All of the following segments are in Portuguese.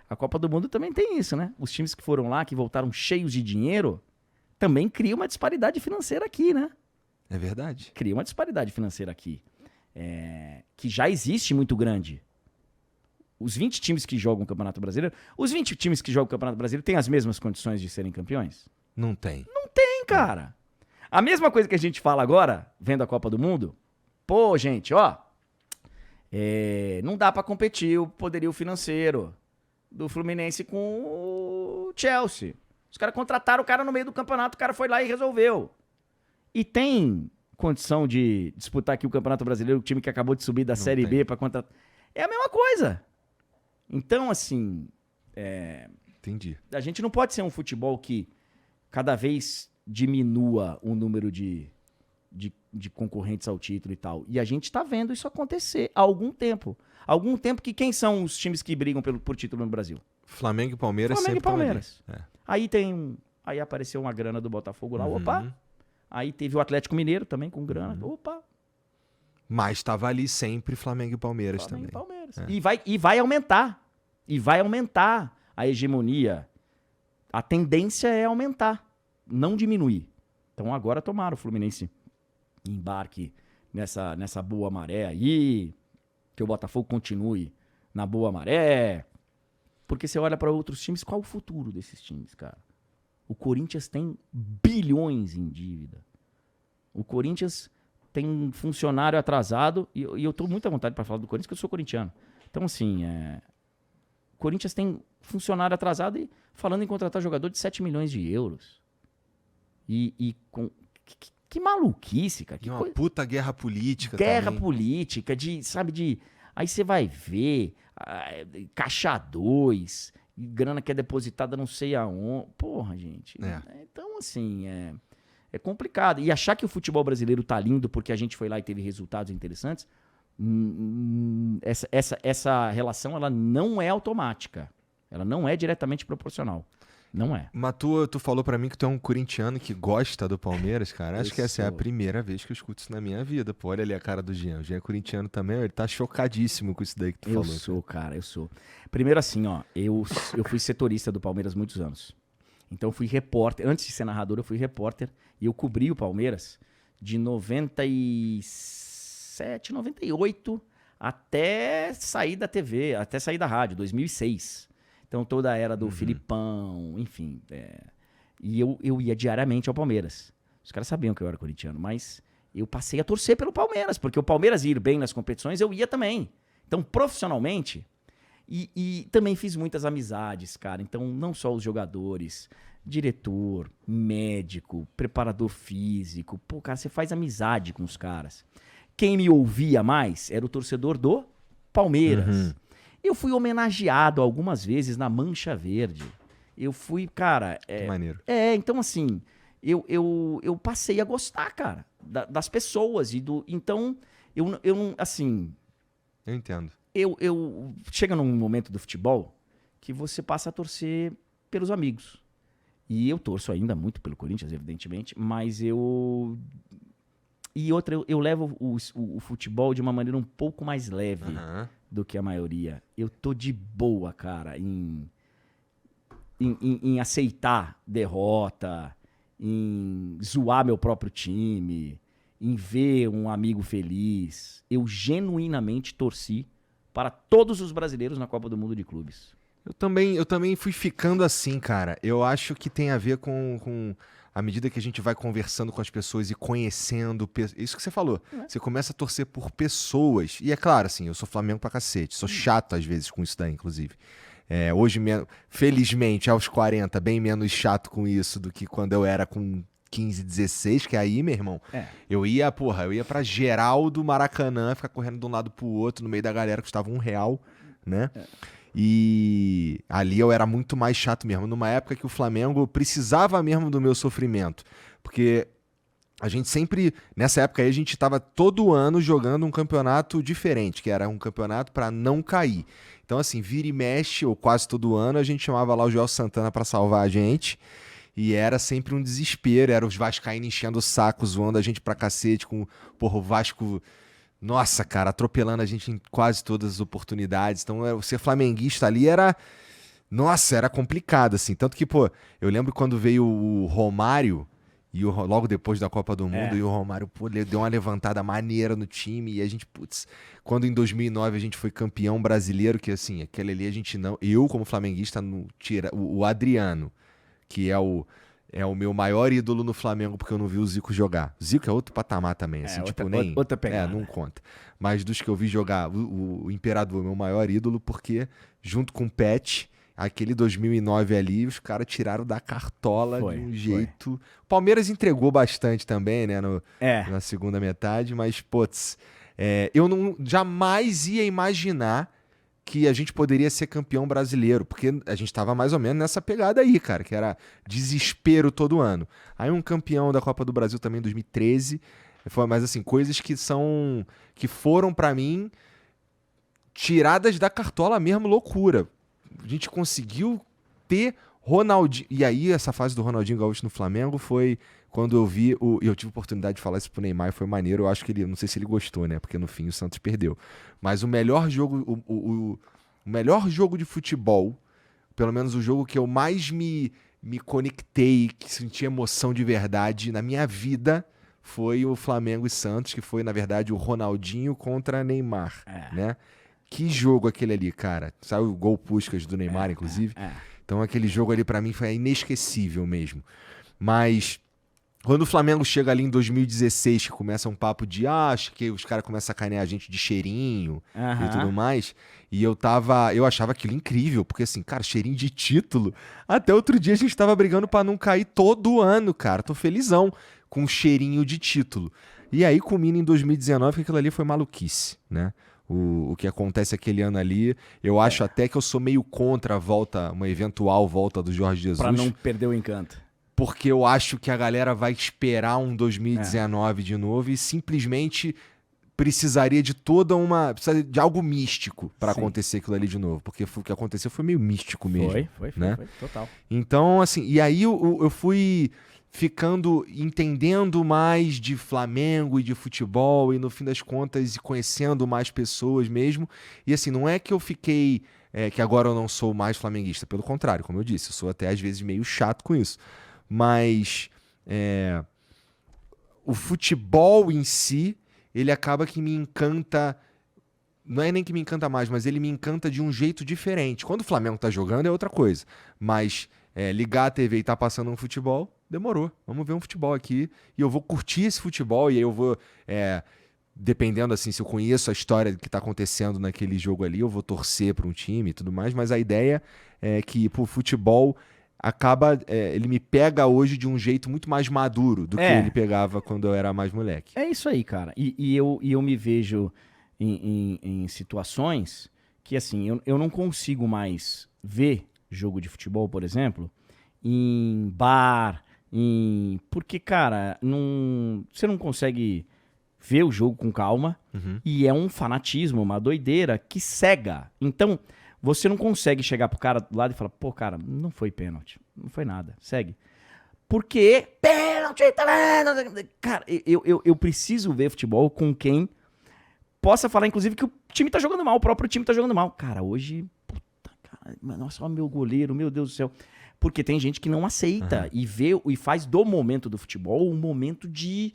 A Copa do Mundo também tem isso, né? Os times que foram lá, que voltaram cheios de dinheiro, também cria uma disparidade financeira aqui, né? É verdade. Cria uma disparidade financeira aqui. Que já existe muito grande. Os 20 times que jogam o Campeonato Brasileiro, os 20 times que jogam o Campeonato Brasileiro têm as mesmas condições de serem campeões? Não tem. Não tem, cara. A mesma coisa que a gente fala agora, vendo a Copa do Mundo, pô, gente, ó, não dá pra competir o poderio financeiro do Fluminense com o Chelsea. Os caras contrataram o cara no meio do campeonato, o cara foi lá e resolveu. E tem condição de disputar aqui o Campeonato Brasileiro, o time que acabou de subir da Série B pra contratar. É a mesma coisa. Então, assim, Entendi. a gente não pode ser um futebol que cada vez diminua o número de concorrentes ao título e tal. E a gente tá vendo isso acontecer há algum tempo. Há algum tempo que quem são os times que brigam por título no Brasil? Flamengo e Palmeiras Flamengo e sempre Palmeiras. estão ali. Aí apareceu uma grana do Botafogo lá, opa. Aí teve o Atlético Mineiro também com grana, opa. Mas estava ali sempre Flamengo e Palmeiras Flamengo também. e Palmeiras. É. E vai aumentar. E vai aumentar a hegemonia. A tendência é aumentar, não diminuir. Então agora tomaram o Fluminense embarque nessa boa maré aí, que o Botafogo continue na boa maré. Porque você olha para outros times, qual o futuro desses times, cara? O Corinthians tem bilhões em dívida. O Corinthians tem funcionário atrasado, e eu tô muito à vontade para falar do Corinthians, porque eu sou corintiano. Então, assim, o Corinthians tem funcionário atrasado e falando em contratar jogador de 7 milhões de euros. E com... Que maluquice, cara. E uma puta guerra política Guerra também. política, Aí você vai ver, caixa 2, grana que é depositada não sei aonde. Porra, gente. Então, assim, é complicado. E achar que o futebol brasileiro tá lindo porque a gente foi lá e teve resultados interessantes, essa relação, ela não é automática. Ela não é diretamente proporcional. Não é. Mas tu falou pra mim que tu é um corintiano que gosta do Palmeiras, cara. Acho que essa é a primeira vez que eu escuto isso na minha vida. Pô, olha ali a cara do Jean. O Jean é corintiano também, ele tá chocadíssimo com isso daí que tu falou. Eu sou. Primeiro assim, ó, eu fui setorista do Palmeiras muitos anos. Então eu fui repórter, antes de ser narrador eu fui repórter e eu cobri o Palmeiras de 97, 98 até sair da TV, até sair da rádio, 2006. Então toda a era do Filipão, enfim. E eu ia diariamente ao Palmeiras. Os caras sabiam que eu era corintiano, mas eu passei a torcer pelo Palmeiras, porque o Palmeiras ir bem nas competições, eu ia também. Então, profissionalmente, e também fiz muitas amizades, cara. Então, não só os jogadores, diretor, médico, preparador físico. Pô, cara, você faz amizade com os caras. Quem me ouvia mais era o torcedor do Palmeiras. Eu fui homenageado algumas vezes na Mancha Verde. Eu fui, cara... Que maneiro. Então assim, eu passei a gostar, cara, das pessoas. Então, eu não, assim... Eu entendo. Chega num momento do futebol que você passa a torcer pelos amigos. E eu torço ainda muito pelo Corinthians, evidentemente, mas eu levo o futebol de uma maneira um pouco mais leve do que a maioria. Eu tô de boa, cara, em aceitar derrota, em zoar meu próprio time, em ver um amigo feliz. Eu genuinamente torci para todos os brasileiros na Copa do Mundo de Clubes. Eu também fui ficando assim, cara. Eu acho que tem a ver com à medida que a gente vai conversando com as pessoas e conhecendo... Isso que você falou. Você começa a torcer por pessoas. E é claro, assim, eu sou Flamengo pra cacete. Sou chato, às vezes, com isso daí, inclusive. Hoje, felizmente, aos 40, bem menos chato com isso do que quando eu era com 15, 16, que aí, meu irmão, eu ia pra Geraldo, Maracanã, ficar correndo de um lado pro outro, no meio da galera, custava R$1, né? E ali eu era muito mais chato mesmo, numa época que o Flamengo precisava mesmo do meu sofrimento, porque a gente sempre, nessa época aí, a gente estava todo ano jogando um campeonato diferente, que era um campeonato para não cair. Então assim, vira e mexe, ou quase todo ano, a gente chamava lá o Joel Santana para salvar a gente, e era sempre um desespero, era os vascaínos enchendo o saco, zoando a gente pra cacete, com o Vasco... Nossa, cara, atropelando a gente em quase todas as oportunidades. Então, ser flamenguista ali era Nossa, era complicado, assim. Tanto que, pô, eu lembro quando veio o Romário, logo depois da Copa do Mundo, e o Romário, pô, ele deu uma levantada maneira no time, e a gente, putz, quando em 2009 a gente foi campeão brasileiro, que assim, aquele ali a gente não... Eu, como flamenguista, não tira o Adriano, que é o meu maior ídolo no Flamengo, porque eu não vi o Zico jogar. O Zico é outro patamar também, assim, tipo, nem... outra pegada. não conta. Mas dos que eu vi jogar, o Imperador é meu maior ídolo, porque junto com o Pet, aquele 2009 ali, os caras tiraram da cartola de um jeito... O Palmeiras entregou bastante também, né, na segunda metade, mas, putz, eu jamais ia imaginar que a gente poderia ser campeão brasileiro, porque a gente tava mais ou menos nessa pegada aí, cara, que era desespero todo ano. Aí um campeão da Copa do Brasil também em 2013, mas assim, coisas que foram pra mim tiradas da cartola mesmo, loucura. A gente conseguiu ter Ronaldinho, e aí essa fase do Ronaldinho Gaúcho no Flamengo foi quando eu vi, eu tive a oportunidade de falar isso pro Neymar, foi maneiro, eu acho que não sei se ele gostou, né, porque no fim o Santos perdeu, mas o melhor jogo, o melhor jogo de futebol, pelo menos o jogo que eu mais me conectei, que senti emoção de verdade na minha vida, foi o Flamengo e Santos, que foi, na verdade, o Ronaldinho contra Neymar, né? Que jogo aquele ali, cara. Saiu o gol Puskás do Neymar, inclusive. Então aquele jogo ali pra mim foi inesquecível mesmo. Mas quando o Flamengo chega ali em 2016, que começa um papo de acho que os caras começam a sacanear a gente de cheirinho e tudo mais, e eu achava aquilo incrível, porque assim, cara, cheirinho de título. Até outro dia a gente tava brigando pra não cair todo ano, cara. Tô felizão com cheirinho de título. E aí culmina em 2019 que aquilo ali foi maluquice, né? O que acontece aquele ano ali, eu acho até que eu sou meio contra a volta, uma eventual volta do Jorge Jesus. Pra não perder o encanto. Porque eu acho que a galera vai esperar um 2019 de novo e simplesmente precisaria de de algo místico pra acontecer aquilo ali de novo. Porque o que aconteceu foi meio místico mesmo. Foi, total. Então, assim, e aí eu fui entendendo mais de Flamengo e de futebol e no fim das contas conhecendo mais pessoas mesmo. E assim, não é que eu fiquei, que agora eu não sou mais flamenguista, pelo contrário, como eu disse, eu sou até às vezes meio chato com isso. Mas o futebol em si, ele acaba que me encanta, não é nem que me encanta mais, mas ele me encanta de um jeito diferente. Quando o Flamengo tá jogando é outra coisa, mas ligar a TV e tá passando um futebol, demorou. Vamos ver um futebol aqui e eu vou curtir esse futebol e aí eu vou, dependendo assim, se eu conheço a história que tá acontecendo naquele jogo ali, eu vou torcer para um time e tudo mais, mas a ideia é que o futebol acaba, ele me pega hoje de um jeito muito mais maduro do que ele pegava quando eu era mais moleque. É isso aí, cara. E eu me vejo em situações que, assim, eu não consigo mais ver jogo de futebol, por exemplo, em bar, porque, cara, você não consegue ver o jogo com calma e é um fanatismo, uma doideira que cega. Então, você não consegue chegar pro cara do lado e falar, pô, cara, não foi pênalti, não foi nada, segue. Porque, pênalti, tá vendo? Cara, eu preciso ver futebol com quem possa falar, inclusive, que o time tá jogando mal, o próprio time tá jogando mal. Cara, hoje, puta, cara, nossa, ó, meu goleiro, meu Deus do céu. Porque tem gente que não aceita e vê e faz do momento do futebol um momento de...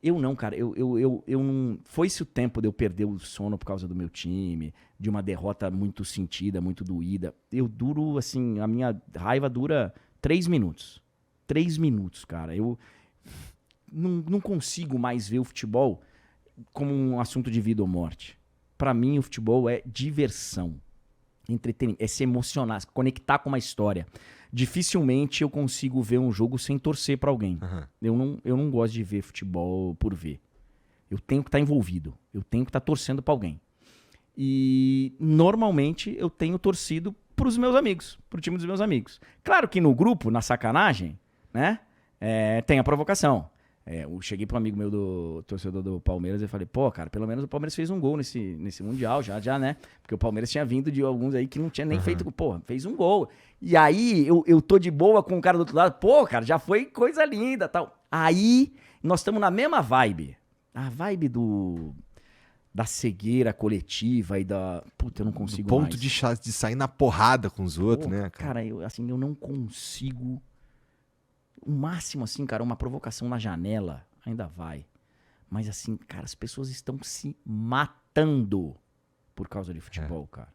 Eu não, cara, eu não... Foi-se o tempo de eu perder o sono por causa do meu time, de uma derrota muito sentida, muito doída. Eu duro, assim, a minha raiva dura 3 minutos. 3 minutos, cara. Eu não consigo mais ver o futebol como um assunto de vida ou morte. Pra mim, o futebol é diversão, entretenimento, é se emocionar, se conectar com uma história. Dificilmente eu consigo ver um jogo sem torcer pra alguém. Eu não gosto de ver futebol por ver. Eu tenho que estar envolvido. Eu tenho que estar torcendo pra alguém. E normalmente eu tenho torcido pros meus amigos, pro time dos meus amigos. Claro que no grupo, na sacanagem, né, tem a provocação. Eu cheguei para um amigo meu, torcedor do Palmeiras, e falei, pô, cara, pelo menos o Palmeiras fez um gol nesse Mundial, já, né? Porque o Palmeiras tinha vindo de alguns aí que não tinha nem feito, pô, fez um gol. E aí, eu tô de boa com o cara do outro lado, pô, cara, já foi coisa linda, tal. Aí, nós estamos na mesma vibe. A vibe da cegueira coletiva e da... Puta, eu não consigo Do ponto mais. de sair na porrada com os outros, Pô, né, cara? Cara, eu não consigo... O máximo, assim, cara, uma provocação na janela ainda vai. Mas assim, cara, as pessoas estão se matando por causa de futebol, cara.